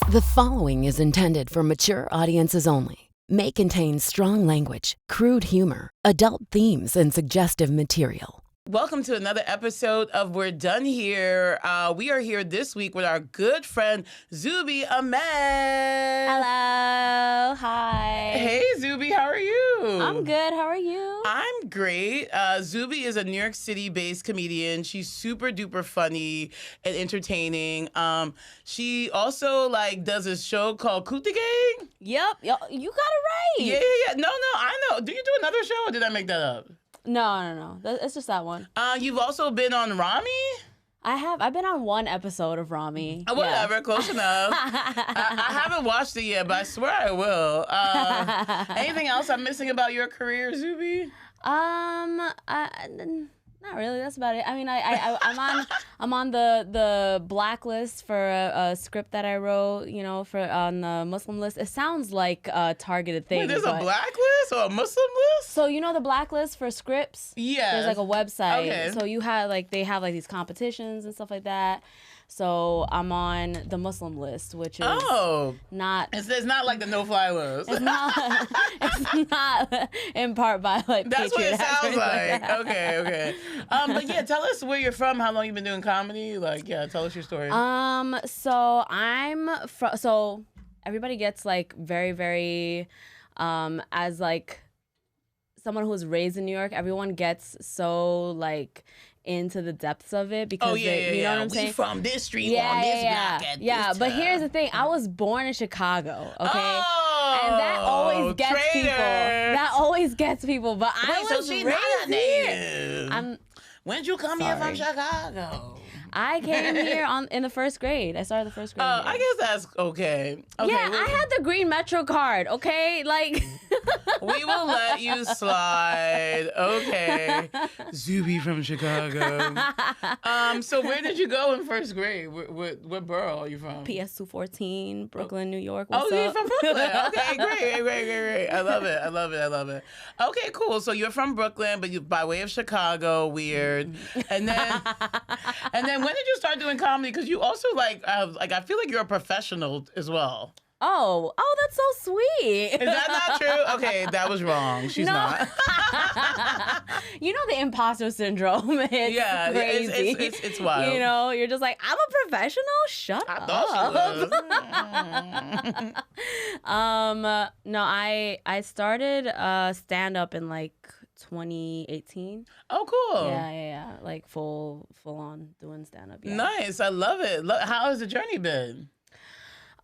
The following is intended for mature audiences only. May contain strong language, crude humor, adult themes, and suggestive material. Welcome to another episode of We're Done Here. We are here this week with our good friend, Zubi Ahmed. Hello. Hi. Hey, Zubi. How are you? I'm good. How are you? I'm great. Zubi is a New York City-based comedian. She's super duper funny and entertaining. She also does a show called Kutti Gang. Yep. You got it right. Yeah. No, I know. Do you do another show or did I make that up? No. It's just that one. You've also been on Rami? I have. I've been on one episode of Rami. Whatever, yeah. Close enough. I haven't watched it yet, but I swear I will. Anything else I'm missing about your career, Zubi? Not really. That's about it. I mean, I'm on the blacklist for a script that I wrote. You know, on the Muslim list. It sounds like a targeted thing. Wait, there's a blacklist or a Muslim list? So you know the blacklist for scripts? Yeah. There's like a website. Okay. So you have they have these competitions and stuff like that. So I'm on the Muslim list, which is not. It's not like the no-fly list. It's not in part by That's what it sounds like. That. Okay. But yeah, tell us where you're from. How long you've been doing comedy? Tell us your story. So I'm from. So everybody gets very, very, as someone who was raised in New York. Everyone gets so into the depths of it because you know what I'm saying? We from this street on this block at this but time. here's the thing. I was born in Chicago, okay? Oh, and that always gets traitor. people. That always gets people. But I was so she's raised not a here. native. When'd you come here from Chicago? I came here in the first grade. I started the first grade. I guess that's okay. Yeah, I had the green Metro card, okay? We will let you slide. Okay. Zubi from Chicago. So where did you go in first grade? What borough are you from? PS 214, Brooklyn, New York. What's you're up? from Brooklyn. Okay, great. I love it. Okay, cool. So you're from Brooklyn, but you by way of Chicago, weird. And then when did you start doing comedy? Because you also I feel like you're a professional as well. Oh, that's so sweet. Is that not true? Okay, that was wrong. She's not. You know the imposter syndrome. It's crazy. It's wild. You know, you're just like, I'm a professional? Shut up. I thought she was. No, I started stand-up in 2018. Oh, cool. Yeah. Full on doing stand-up. Yeah. Nice. I love it. How has the journey been?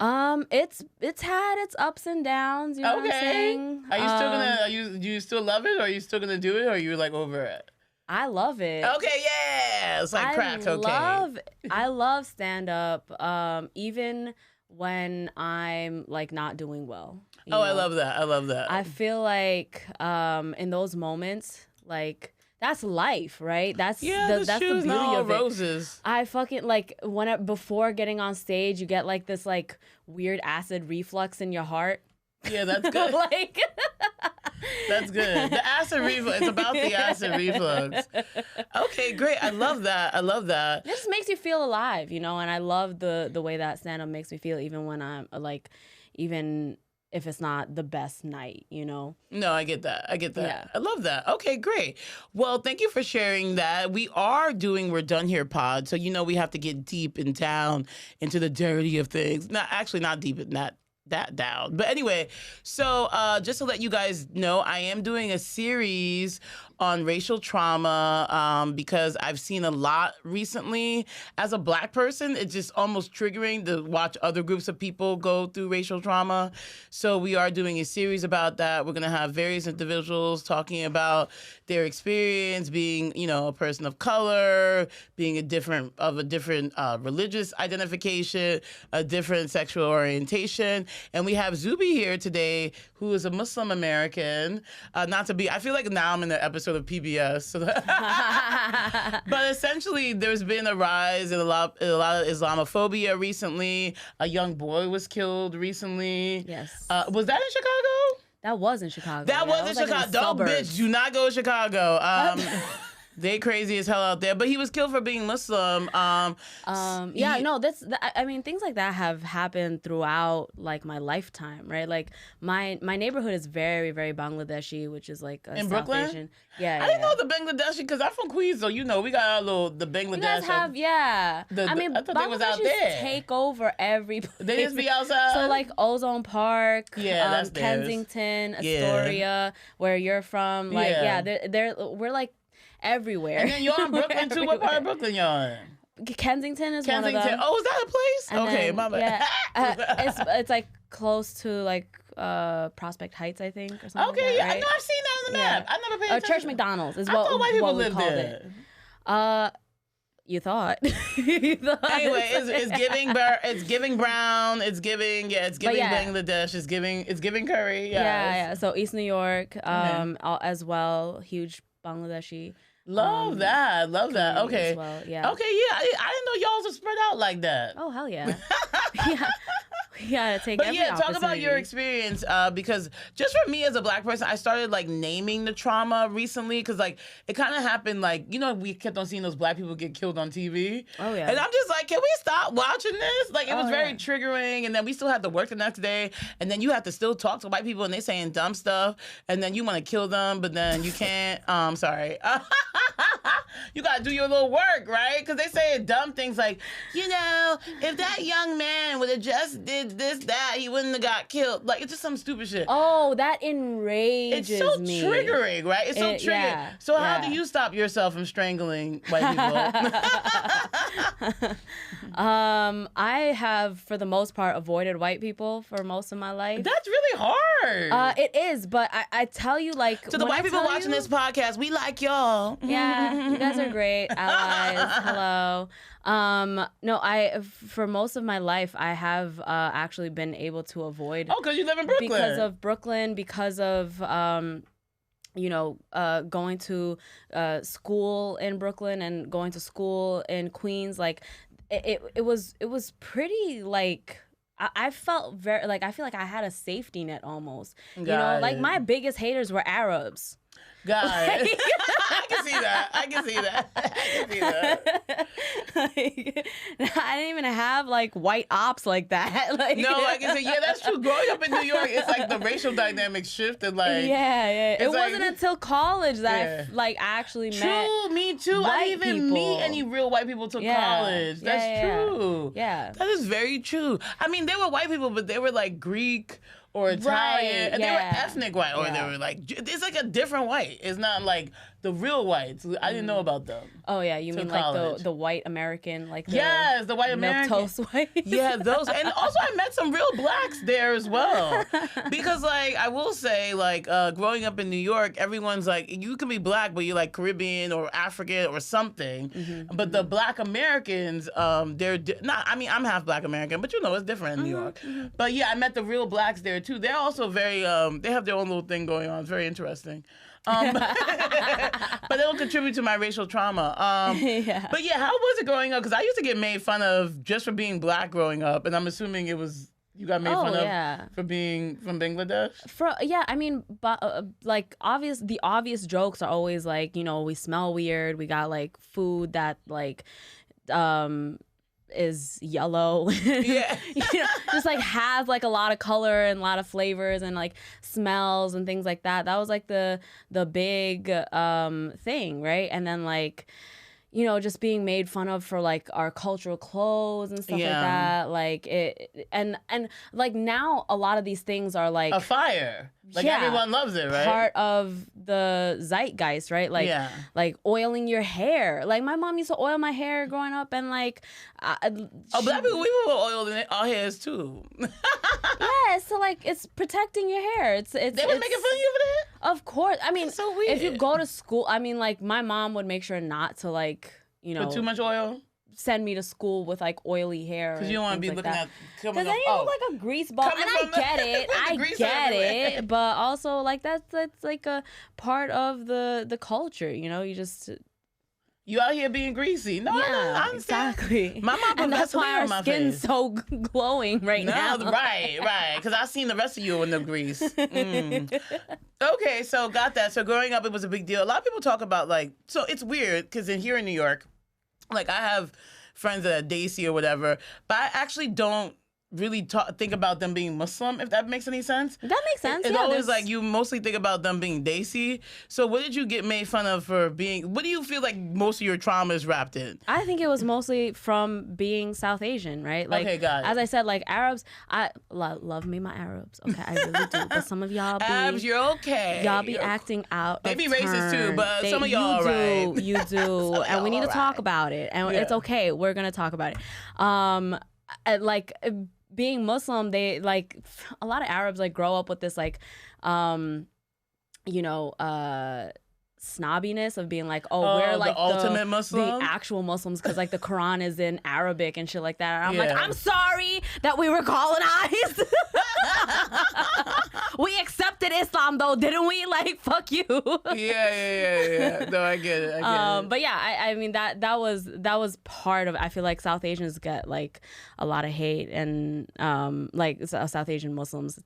It's had its ups and downs. You know what I'm saying? Are you still gonna? Do you still love it? Or are you still gonna do it? Or are you over it? I love it. Okay, yeah. It's like crack cocaine. I love stand up. Even when I'm not doing well. You know? I love that. I feel like in those moments, that's life, right? That's that's the beauty of it. Roses. I fucking before getting on stage, you get this weird acid reflux in your heart. Yeah, that's good. That's good. The acid reflux. It's about the acid reflux. Okay, great. I love that. It just makes you feel alive, and I love the way that stand-up makes me feel, even when I'm even if it's not the best night, No, I get that. Yeah. I love that. Okay, great. Well, thank you for sharing that. We are doing We're Done Here pod, so we have to get deep and down into the dirty of things. Not deep, not that down. But anyway, so just to let you guys know, I am doing a series on racial trauma because I've seen a lot recently. As a Black person, it's just almost triggering to watch other groups of people go through racial trauma. So we are doing a series about that. We're going to have various individuals talking about their experience being, a person of color, being a different religious identification, a different sexual orientation. And we have Zubi here today, who is a Muslim American. I feel like now I'm in the episode of PBS. So but essentially, there's been a rise in a lot of Islamophobia recently. A young boy was killed recently. Yes. Was that in Chicago? That was in Chicago. That was in Chicago. Don't, bitch, do not go to Chicago. They crazy as hell out there. But he was killed for being Muslim. I mean, things like that have happened throughout like my lifetime, right? Like my neighborhood is very, very Bangladeshi, which is like a in South Brooklyn. Asian. Yeah, I didn't know the Bangladeshi because I'm from Queens, so we got the Bangladesh. You guys have, I mean, I thought they was out there. Take over every place. They just be outside. So like Ozone Park, that's Kensington, Astoria, where you're from. Like, we're like everywhere. And then you're in Brooklyn too. What part of Brooklyn y'all in? Kensington is one of them. Oh, is that a place? And okay, then, my bad. It's like close to like Prospect Heights, I think, or something. Okay, like that, right? I know I've seen that on the map. I never paid attention. Church McDonald's is I thought white people what we lived called there. it. You thought. Anyway, it's giving brown. It's giving Bangladesh. It's giving curry. Yes. Yeah. So East New York, as well, huge Bangladeshi. Love that. Okay. As well, yeah. Okay. Yeah. I didn't know y'all was spread out like that. Oh hell yeah. Yeah, take but every yeah, talk about opportunity. your experience because just for me as a black person, I started like naming the trauma recently because like it kind of happened like we kept on seeing those black people get killed on TV. Oh yeah, and I'm just like, can we stop watching this? Like it was very triggering, and then we still had to work the next day, and then you have to still talk to white people and they saying dumb stuff, and then you want to kill them, but then you can't. Sorry. You gotta do your little work, right? Because they say dumb things like, if that young man would have just did this, that, he wouldn't have got killed. Like, it's just some stupid shit. Oh, that enrages me. It's so triggering, right? It's so triggering. Yeah, so how do you stop yourself from strangling white people? I have, for the most part, avoided white people for most of my life. That's really hard. It is, but I tell you, like, to the white people watching this podcast, we like y'all. Yeah, you guys are great allies. Hello. No, for most of my life, I have actually been able to avoid. Oh, because you live in Brooklyn. Because of Brooklyn, because of going to school in Brooklyn and going to school in Queens. Like, it was pretty like. I felt very like I feel like I had a safety net almost. Like my biggest haters were Arabs. God, I can see that. I can see that. Like, I didn't even have like white ops like that. Like, no, I can say, yeah, that's true. Growing up in New York, it's like the racial dynamics shifted. Like, yeah. It wasn't until college that I actually met. True, me too. I didn't even meet any real white people till college. That's true. Yeah, that is very true. I mean, they were white people, but they were like Greek or Italian, and they were ethnic white, or they were like, it's like a different white. It's not like the real whites. I didn't know about them. Oh yeah, you mean college. Like the white American, like the white American milquetoast white. Yeah, those, and also I met some real blacks there as well. Because like I will say, like growing up in New York, everyone's like, you can be black, but you're like Caribbean or African or something. Mm-hmm, but the black Americans, they're not. I mean, I'm half black American, but it's different in New York. Mm-hmm. But yeah, I met the real blacks there too. They're also very, they have their own little thing going on. It's very interesting. But they don't contribute to my racial trauma. But yeah, how was it growing up? Because I used to get made fun of just for being black growing up, and I'm assuming it was you got made fun of for being from Bangladesh. I mean, but like the obvious jokes are always like, we smell weird. We got like food that like is yellow. Yeah. Just like has like a lot of color and a lot of flavors and like smells and things like that. That was like the big thing, right? And then like just being made fun of for like our cultural clothes and stuff like that. Like it and like now a lot of these things are like a fire. Like everyone loves it, right? Part of the zeitgeist, right? Like like oiling your hair. Like my mom used to oil my hair growing up, and like black people, we were oiling our hairs too. Yeah, so like it's protecting your hair. They were making fun of you for that? Of course. I mean, that's so weird. If you go to school, I mean, like my mom would make sure not to like put too much oil. Send me to school with like oily hair because you don't want to be looking at because then you look like a grease ball. And I get it, it, but also like that's like a part of the culture. You just You out here being greasy. No, I understand. Exactly. My mom put and that's why Vaseline on my our skin's face. so glowing right now. Right. Because I seen the rest of you in the grease. Okay, so got that. So growing up, it was a big deal. A lot of people talk about like, so it's weird because here in New York, like I have friends that are Desi or whatever, but I actually don't really think about them being Muslim, if that makes any sense. That makes sense. It's always like you mostly think about them being Desi. So what did you get made fun of for being, what do you feel like most of your trauma is wrapped in? I think it was mostly from being South Asian, right? Like, okay, got it. As I said, like Arabs, I love me my Arabs. Okay, I really do. But some of y'all be... Arabs, you're okay. Y'all be acting out They of be turn. racist too, but some of y'all are right. You do. And we need to talk about it. And it's okay. We're going to talk about it. Like... being Muslim, they like a lot of Arabs like grow up with this like, snobbiness of being like, we're like the ultimate Muslim, the actual Muslims, because like the Quran is in Arabic and shit like that. And I'm like, I'm sorry that we were colonized. We accepted Islam though, didn't we? Like, fuck you. Yeah. No, I get it. But yeah, I mean that was part of it. I feel like South Asians get like a lot of hate, and like South Asian Muslims,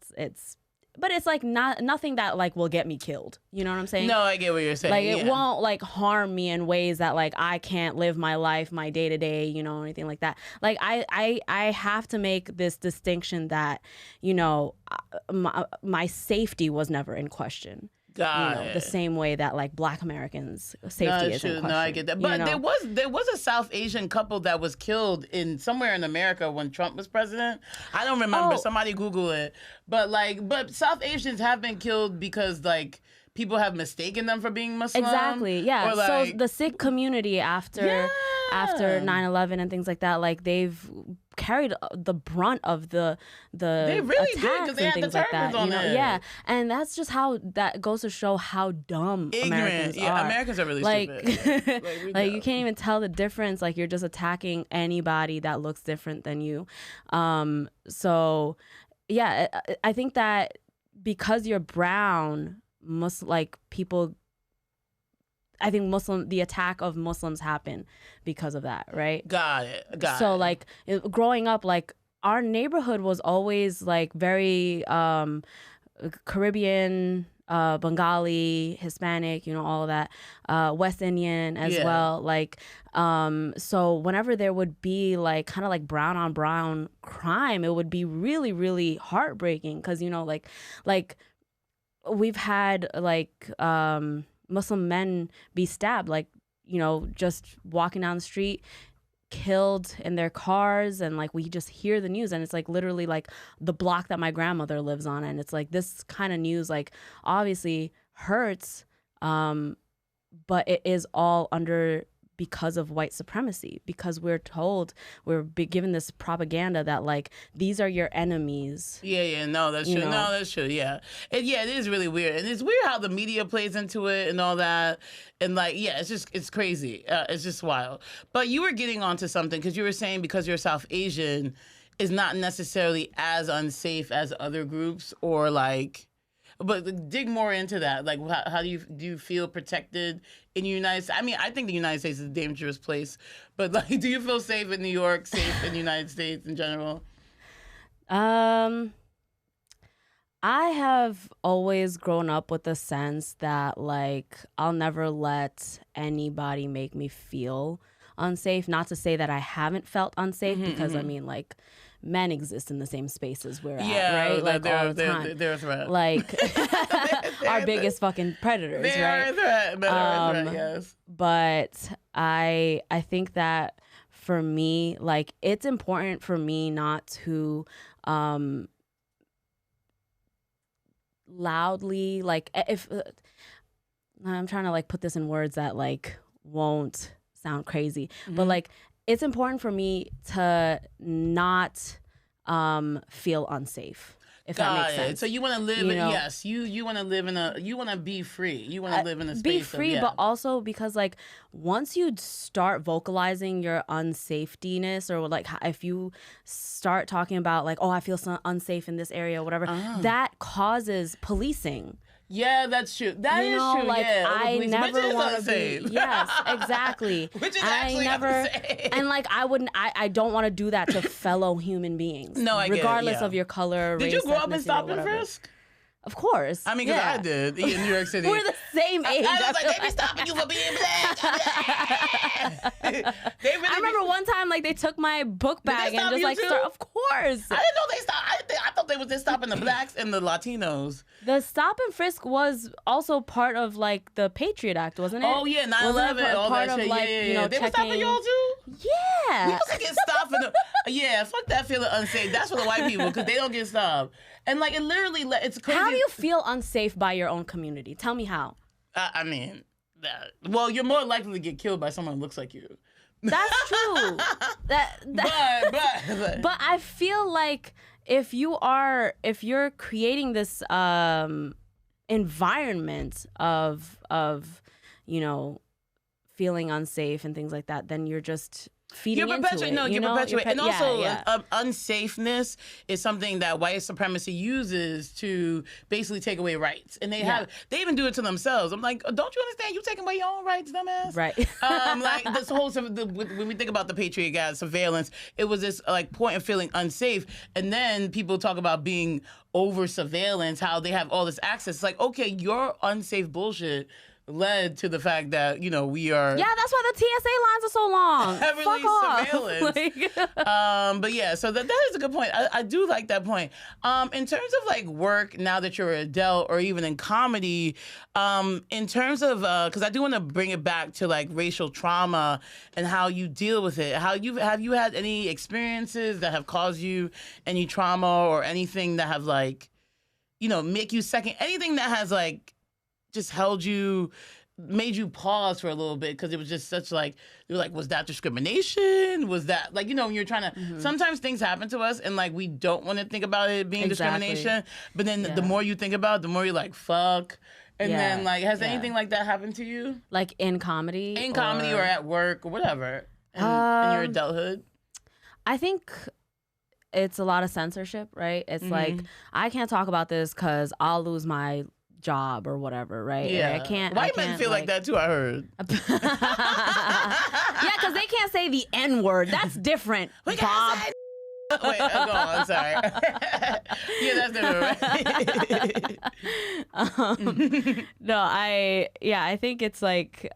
but it's like nothing that like will get me killed. You know what I'm saying? No, I get what you're saying. Like it won't like harm me in ways that like I can't live my life, my day to day, you know, anything like that. Like I have to make this distinction that, you know, my safety was never in question. Got it. The same way that like Black Americans' safety is in question. No, I get that. But there was a South Asian couple that was killed in somewhere in America when Trump was president. I don't remember. Somebody Google it. But South Asians have been killed because like people have mistaken them for being Muslim. Exactly. Yeah. So the Sikh community after 9/11 and things like that, like they've carried the brunt of the they really attacks did, and things like that. On it. Yeah, and that's just how that goes to show how dumb Americans are. Yeah, Americans are really stupid. Like you can't even tell the difference. Like you're just attacking anybody that looks different than you. So yeah, I think that because you're brown, I think the attack of Muslims happened because of that, right? Got it. So like growing up, like our neighborhood was always like very Caribbean, Bengali, Hispanic, you know, all of that, West Indian as well. Like, so whenever there would be like kind of like brown on brown crime, it would be really, really heartbreaking because, you know, like we've had like Muslim men be stabbed, like, you know, just walking down the street, killed in their cars, and like we just hear the news, and it's like literally like the block that my grandmother lives on, and it's like this kind of news like obviously hurts, but it is all because of white supremacy, because we're given this propaganda that like these are your enemies. No, that's true. No, that's true. Yeah, it is really weird, and it's weird how the media plays into it and all that, and like it's crazy. It's just wild. But you were getting onto something because you were saying because you're South Asian is not necessarily as unsafe as other groups, or like. But dig more into that. Like, how do you feel protected in the United States? I mean, I think the United States is a dangerous place. But like, do you feel safe in New York? Safe in the United States in general? I have always grown up with the sense that like I'll never let anybody make me feel unsafe. Not to say that I haven't felt unsafe, because I mean, like, men exist in the same spaces we're at, right? Like all the time. They're a threat. Like our biggest fucking predators, they right? Are a threat. Men are a threat, yes. But I think that for me, like, it's important for me not to loudly, like, if I'm trying to like put this in words that like won't sound crazy, but like it's important for me to not feel unsafe. If that makes sense. So you want to live, you want to live you want to be free. You want to live in a space be free, but also because like once you start vocalizing your unsafetyness, or like if you start talking about like, oh, I feel so unsafe in this area, or whatever, that causes policing. Yeah, that's true. That is true. Like yeah, I never want to unsafe. be. Yes, exactly. Which is actually unsafe. And like I don't want to do that to fellow human beings. No, I get it, regardless yeah. of your color. Did race, you grow up in ethnicity, Stop or and whatever. Frisk? Of course. I mean, because I did in New York City. We're the same age. I was like, they be stopping you for being black. I remember one time, like, they took my book bag and just, like, of course. I didn't know they stopped. I thought they was just stopping the blacks and the Latinos. The stop and frisk was also part of, like, the Patriot Act, wasn't it? Oh, yeah, 9/11, all part that of, shit. like, Yeah. you know, They were stopping y'all, too? Yeah. We also get stopped for the... Yeah, fuck that feeling unsafe. That's for the white people, because they don't get stopped. And, like, it literally... It's crazy. How do you feel unsafe by your own community? Tell me how. I mean... well, you're more likely to get killed by someone who looks like you. That's true. But I feel like if you're creating this environment of you know, feeling unsafe and things like that, then you're just feeding into it. You're perpetuating. And also, yeah. Unsafeness is something that white supremacy uses to basically take away rights. And they even do it to themselves. I'm like, don't you understand? You taking away your own rights, dumbass. Right. Like this whole, when we think about the Patriot Act surveillance, it was this like point of feeling unsafe. And then people talk about being over surveillance, how they have all this access. It's like, okay, your unsafe bullshit led to the fact that, you know, we are... Yeah, that's why the TSA lines are so long. Heavily surveillance. But yeah, so that is a good point. I do like that point. In terms of like work, now that you're an adult, or even in comedy, in terms of, because I do want to bring it back to like racial trauma and how you deal with it. Have you had any experiences that have caused you any trauma, or anything that have like, you know, make you second, anything that has like just made you pause for a little bit, because it was just such like, you're like, was that discrimination? Was that like, you know, when you're trying to, sometimes things happen to us and like we don't want to think about it being discrimination, but then the more you think about it, the more you're like, fuck. And then like, has anything like that happened to you? Like in comedy? In comedy or at work or whatever, in your adulthood? I think it's a lot of censorship, right? It's like, I can't talk about this because I'll lose my job or whatever, right? Yeah, I can't. White men feel like that too, I heard. Yeah, because they can't say the N-word. That's different, Bob. Wait, go on, sorry. Yeah, that's different, right? No, I think it's like,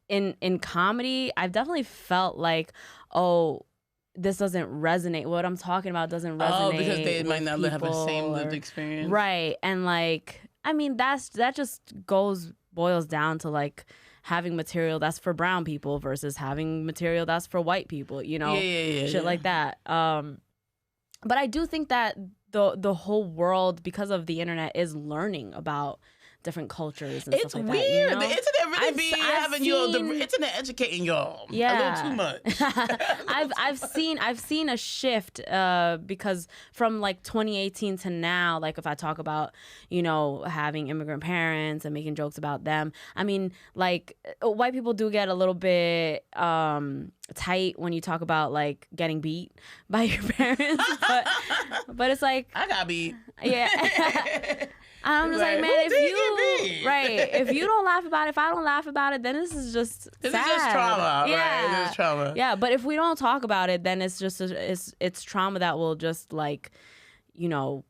in comedy, I've definitely felt like, oh, this doesn't resonate. What I'm talking about doesn't resonate. Oh, because they might not have the same lived or, experience. Right. And like, I mean, that just boils down to like having material that's for brown people versus having material that's for white people, you know? Shit like that. But I do think that the whole world, because of the internet, is learning about different cultures and stuff like that. It's weird. You know? The internet really be having the internet educating y'all a little too much. I've seen a shift because from like 2018 to now, like if I talk about, you know, having immigrant parents and making jokes about them, I mean, like white people do get a little bit tight when you talk about like getting beat by your parents, but it's like I got beat. Yeah. I'm just like, man, if you don't laugh about it, if I don't laugh about it, then this is just sad. This is just trauma, right? This is trauma. Yeah, but if we don't talk about it, then it's just it's trauma that will just like, you know,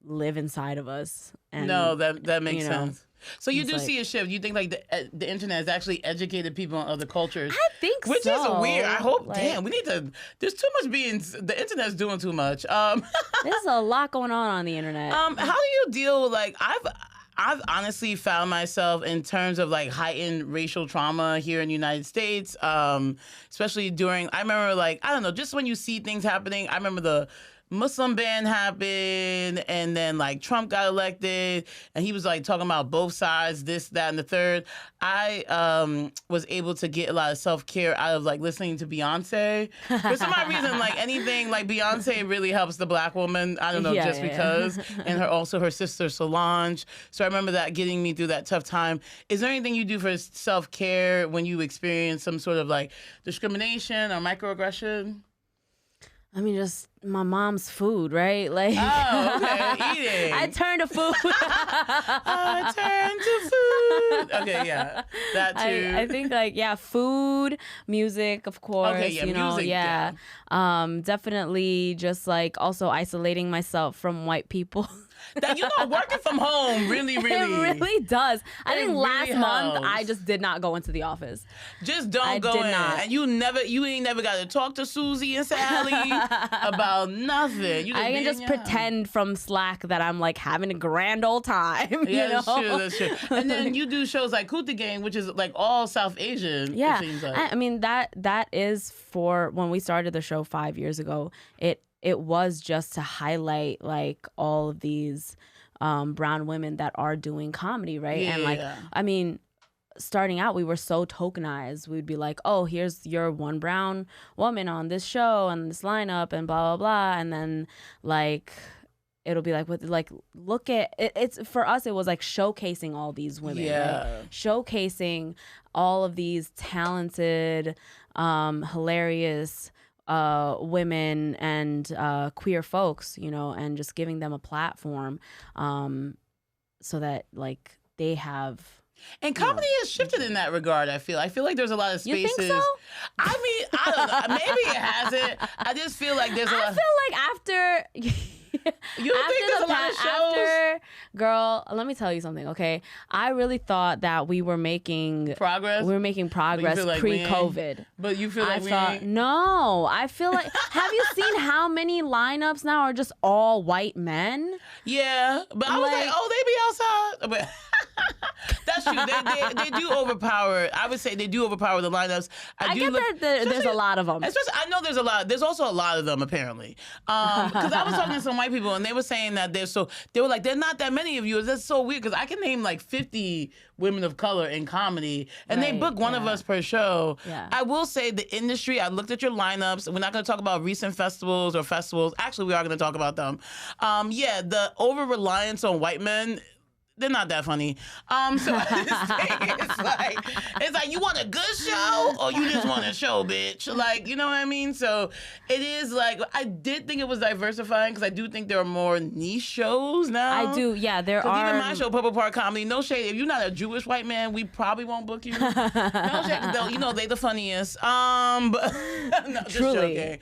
live inside of us. And, no, that makes you know, sense. So you do like, see a shift. You think like the internet has actually educated people on other cultures? I think which so. is weird. I hope. Like, damn, we need to. There's too much being. The internet's doing too much. There's a lot going on the internet. How do you deal? Like I've honestly found myself in terms of like heightened racial trauma here in the United States, especially during. I remember like I don't know, just when you see things happening. I remember the Muslim ban happened, and then like Trump got elected, and he was like talking about both sides, this, that, and the third. I was able to get a lot of self-care out of like listening to Beyonce. For some odd reason, like anything like Beyonce really helps the black woman. I don't know, because. And her sister Solange. So I remember that getting me through that tough time. Is there anything you do for self-care when you experience some sort of like discrimination or microaggression? I mean, just my mom's food, right? Like, oh, okay, eating. I turn to food. I turn to food. Okay, yeah, that too. I think like food, music, of course. Okay, yeah, you know, music, yeah. Definitely just like also isolating myself from white people. That, working from home really. It really does. I think really last month helps. I just did not go into the office. Just don't I go did in. not. And you ain't never got to talk to Susie and Sally about nothing. You I can just pretend from Slack that I'm like having a grand old time. Yeah, that's true. And then you do shows like Kutti Gang, which is like all South Asian. Yeah, it seems like. I mean that is for when we started the show 5 years ago. It was just to highlight like all of these brown women that are doing comedy, right? Yeah, and like, I mean, starting out, we were so tokenized. We'd be like, oh, here's your one brown woman on this show and this lineup and blah, blah, blah. And then like, it'll be like, look at it. It's for us, it was like showcasing all these women, right? Showcasing all of these talented, hilarious women and queer folks, and just giving them a platform so that like they have. And comedy has shifted in that regard, I feel like there's a lot of spaces. You think so? I mean, I don't know. Maybe it hasn't. I just feel like there's a lot. I feel like after. You don't think there's a lot of shows? Girl, let me tell you something, okay? I really thought that we were making progress. We were making progress like pre-COVID. But you feel like no. I feel like. Have you seen how many lineups now are just all white men? Yeah, but I was like, oh, they be outside. But that's true. They do overpower. I would say they do overpower the lineups. I get that there's a lot of them. Especially, I know there's a lot. There's also a lot of them apparently. Because I was talking to some white people and they were saying that they were like, there are not that many of you. That's so weird because I can name like 50 women of color in comedy and they book one of us per show. Yeah. I will say the industry, I looked at your lineups. We're not going to talk about recent festivals. Actually, we are going to talk about them. The over-reliance on white men, they're not that funny. So it's like you want a good show or you just want a show, bitch. Like, you know what I mean? So it is like, I did think it was diversifying because I do think there are more niche shows now. I do, yeah. There are. Even my show, Purple Park Comedy, no shade. If you're not a Jewish white man, we probably won't book you. No shade. Though, they the funniest. But no, just Truly. joking.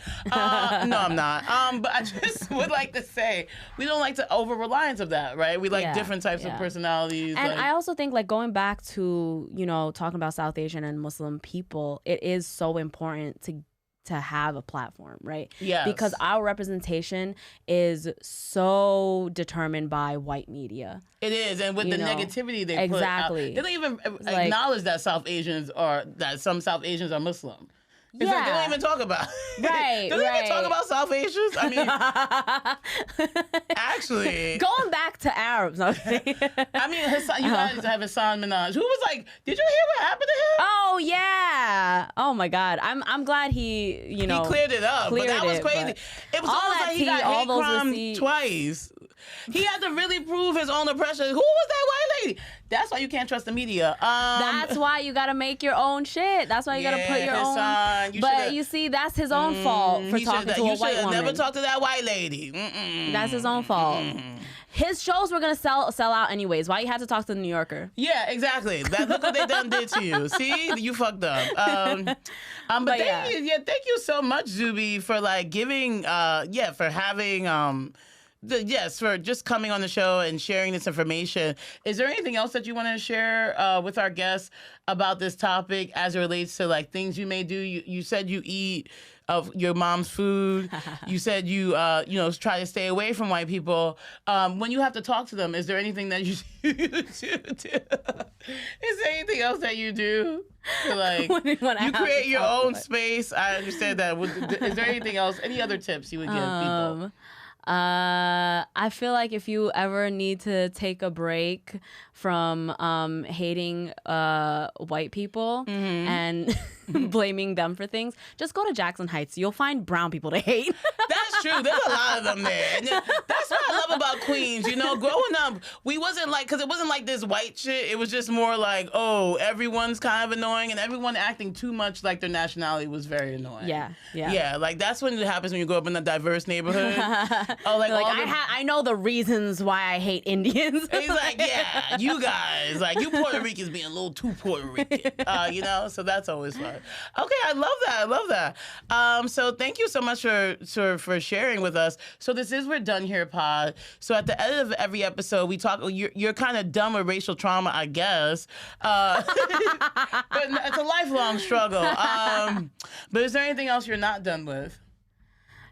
No, I'm not. But I just would like to say, we don't like to over-reliance of that, right? We like different types of personalities. And I also think like going back to, talking about South Asian and Muslim people, it is so important to have a platform, right? Yes. Because our representation is so determined by white media. It is, and with the negativity they put out, they don't even acknowledge that some South Asians are Muslim. It's like they don't even talk about it. Right, Do they even talk about South Asians? I mean, actually. Going back to Arabs. Okay. I mean, you guys have Hasan Minhaj, who was like, did you hear what happened to him? Oh, yeah. Oh, my God. I'm glad he, He cleared it up, but that was crazy. It was almost like he got hate crime twice. He had to really prove his own oppression. Who was that white lady? That's why you can't trust the media. That's why you gotta make your own shit. That's why you gotta put your own. But you see, that's his own fault for talking to a white woman. Never talk to that white lady. That's his own fault. His shows were gonna sell out anyways. Why you had to talk to the New Yorker? Yeah, exactly. Look what they done did to you. See, you fucked up. But thank you so much, Zubi, for like giving. For having. For just coming on the show and sharing this information. Is there anything else that you want to share with our guests about this topic as it relates to like things you may do? You said you eat of your mom's food. You said you try to stay away from white people. When you have to talk to them, is there anything that you do? Is there anything else that you do? Like you create your own space. I understand that. Is there anything else? Any other tips you would give people? I feel like if you ever need to take a break from hating white people and blaming them for things, just go to Jackson Heights. You'll find brown people to hate. That's true. There's a lot of them there. And that's what I love about Queens. Growing up, we wasn't like, because it wasn't like this white shit. It was just more like, oh, everyone's kind of annoying and everyone acting too much like their nationality was very annoying. Yeah. Yeah, like that's when it happens when you grow up in a diverse neighborhood. Oh, like, like all I know the reasons why I hate Indians. He's like, yeah, you guys, like, you Puerto Ricans being a little too Puerto Rican, you know? So that's always fun. Okay, I love that. So thank you so much for sharing with us. So this is We're Done Here pod. So at the end of every episode, we talk, you're kind of done with racial trauma, I guess. But it's a lifelong struggle. But is there anything else you're not done with?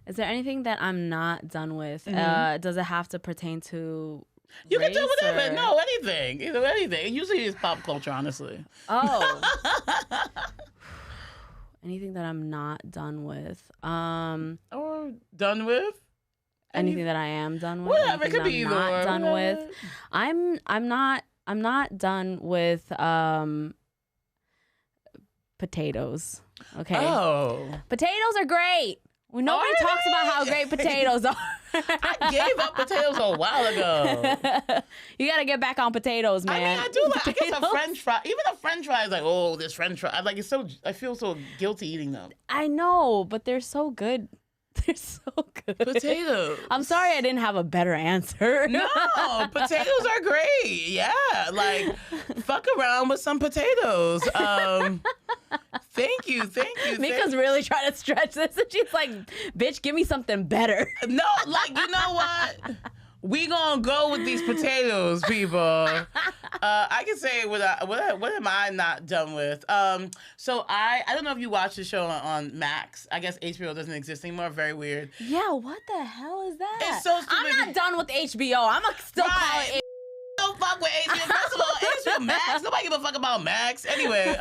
Is there anything that I'm not done with? Does it have to pertain to You race can do whatever. or... No, anything. Anything. Usually it's pop culture, honestly. Oh. Anything that I'm not done with. Or done with? Anything that I am done with. Whatever. It could be either. Not done with. I'm not done with potatoes. Okay. Oh. Potatoes are great. Nobody talks about how great potatoes are. I gave up potatoes a while ago. You gotta get back on potatoes, man. I mean, I do like. I guess a French fry. Even a French fry is like, oh, this French fry. I feel so guilty eating them. I know, but they're so good. They're so good. Potatoes. I'm sorry I didn't have a better answer. No, potatoes are great. Yeah, like fuck around with some potatoes. Thank you. Mika's really trying to stretch this, and she's like, "Bitch, give me something better." No, like, you know what? We gonna go with these potatoes, people. I can say what am I not done with? So I don't know if you watch the show on Max. I guess HBO doesn't exist anymore. Very weird. Yeah, what the hell is that? It's so stupid. I'm not done with HBO. I'm gonna still call it. Don't fuck with HBO. First of all, HBO Max. Nobody give a fuck about Max. Anyway,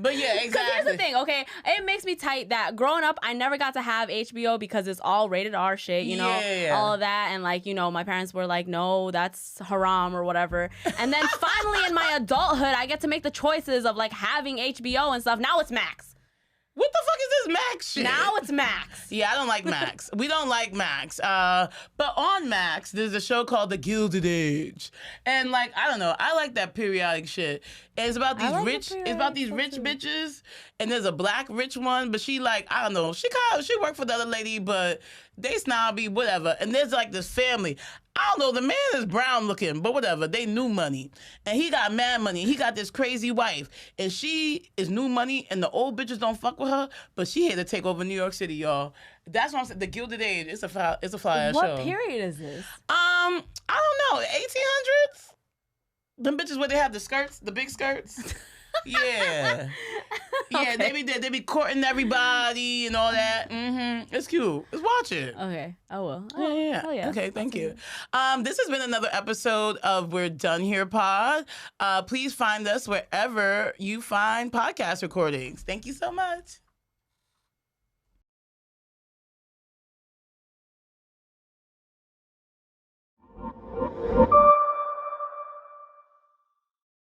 but yeah, exactly. Because here's the thing, okay? It makes me tight that growing up, I never got to have HBO because it's all rated R shit, you know? Yeah. All of that. And, like, you know, my parents were like, no, that's haram or whatever. And then finally in my adulthood, I get to make the choices of, like, having HBO and stuff. Now it's Max. What the fuck is this Max shit? Now it's Max. Yeah, I don't like Max. We don't like Max. But on Max, there's a show called The Gilded Age. And like, I don't know, I like that periodic shit. And it's about these rich bitches. And there's a black rich one, but she like, I don't know, she worked for the other lady, but they snobby, whatever. And there's like this family. I don't know, the man is brown looking, but whatever. They new money. And he got mad money. He got this crazy wife. And she is new money, and the old bitches don't fuck with her, but she here to take over New York City, y'all. That's what I'm saying. The Gilded Age. It's a fly ass show. What period is this? I don't know. 1800s? Them bitches where they have the skirts, the big skirts. Yeah. Yeah, Okay. they be courting everybody and all that. Mm-hmm. It's cute. Let's watch it. Okay, I will. Yeah. Hell yeah. Okay, thank you. This has been another episode of We're Done Here pod. Please find us wherever you find podcast recordings. Thank you so much.